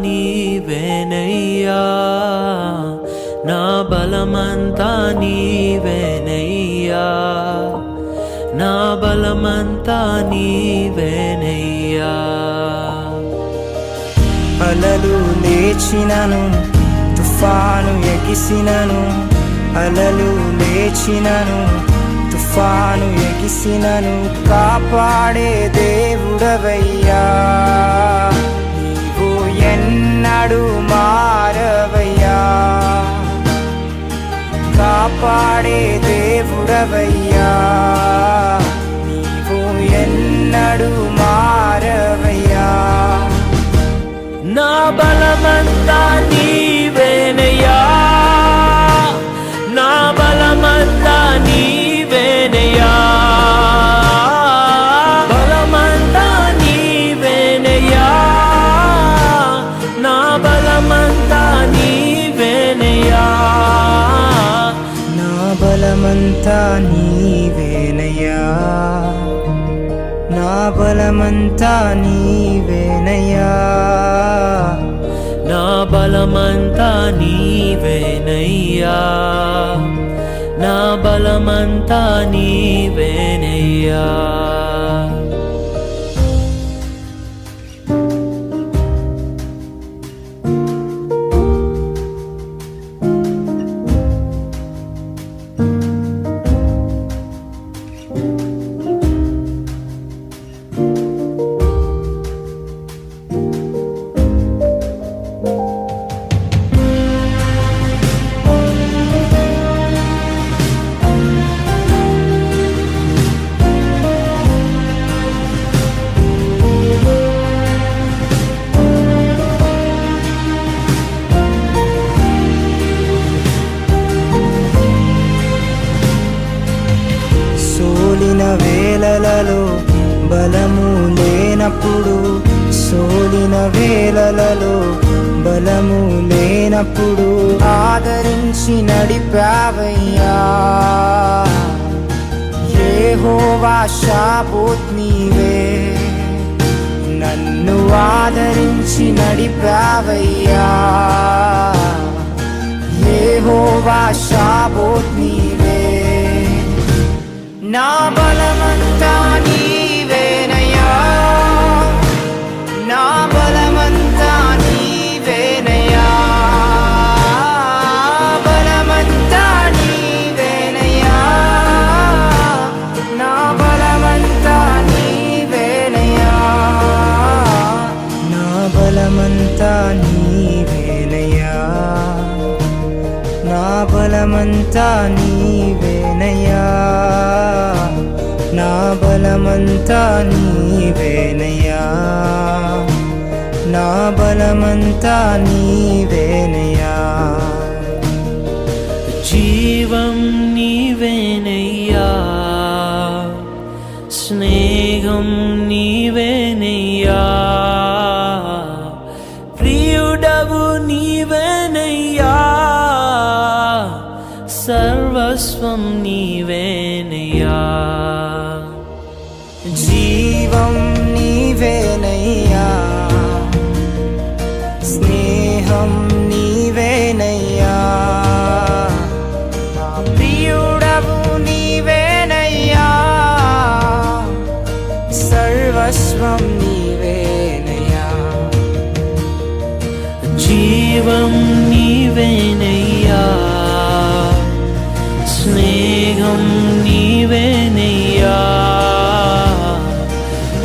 నీవేనయ్యా, నా బలమంతా నీవేనయ్యా, నా బలమంతా నీవేనయ్యా. అలలు లేచినను, తుఫాను ఎగిసినను, అలలు లేచినను, తుఫాను ఎగిసినను, కాపాడే దేవుడవయ్యా. నీవు ఎన్నడూ మారవయ్యా, కాపాడే దేవుడవయ్యా. నీవు ఎన్నడూ మారవయ్యా. నా బలమంతా నీవేనయ్యా, నా బలమంతా నీవేనయ్యా, బలమంతా నీవేనయ్యా, నా బలమంతా నీవేనయ్యా, నా బలమంతా నీవేనయ్యా, నా బలమంతా నీవేనయ్యా, నా బలమంతా నీవేనయ్యా, నా బలమంతా నీవేనయ్యా. సోలిన వేళలలో బలము లేనప్పుడు, సోలిన వేళలలో బలము లేనప్పుడు ఆదరించి నడిపావయ్యా. యెహోవా షాబోత్ నీవే, నన్ను ఆదరించి నడిపావయ్యా. యెహోవా షాబోత్ నీవే, నా బలమంతా నీవేనయ్యా, నా బలమంతా నీవేనయ్యా, బలమంతా నీవేనయ్యా, నా బలమంతా నీవేనయ్యా, నా బలమంతా నీవేనయ్యా, నా బలమంతా నీవేనయ్యా, నా బలమంతా నీవేనయ్యా, నా బలమంతా నీవేనయ్యా. జీవం నీవేనయ్యా, స్నేహం నీవేనయ్యా, ప్రియుడవు నీవేనయ్యా, సర్వస్వం నీవేనయ్యా. జీవం నీవేనయ్యా, స్నేహం నీవేనయ్యా, ప్రియుడవు నీవేనయ్యా, సర్వస్వం నీవేనయ్యా. జీవం నీవేనయ్యా, స్నేహం నీవేనయ్యా,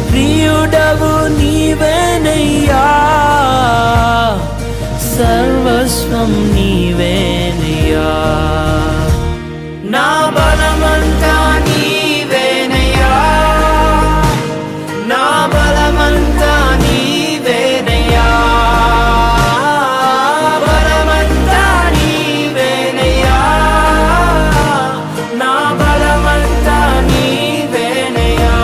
ప్రియుడవు నీవేనయ్యా, సర్వస్వం నీవేనయ్యా. నా బలమంతా నీవేనయ్యా, నా బలమంతా నీవేనయ్యా, బలమంతా నీవేనయ్యా, నా బలమంతా నీవేనయ్యా,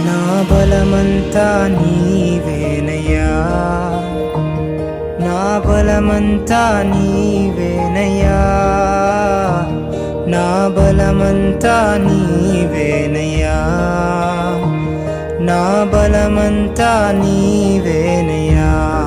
నా బలమంతా నీవేనయ్యా, నా బలమంతా నీవేనయ్యా, నా బలమంతా నీవేనయ్యా, నా బలమంతా నీవేనయ్యా.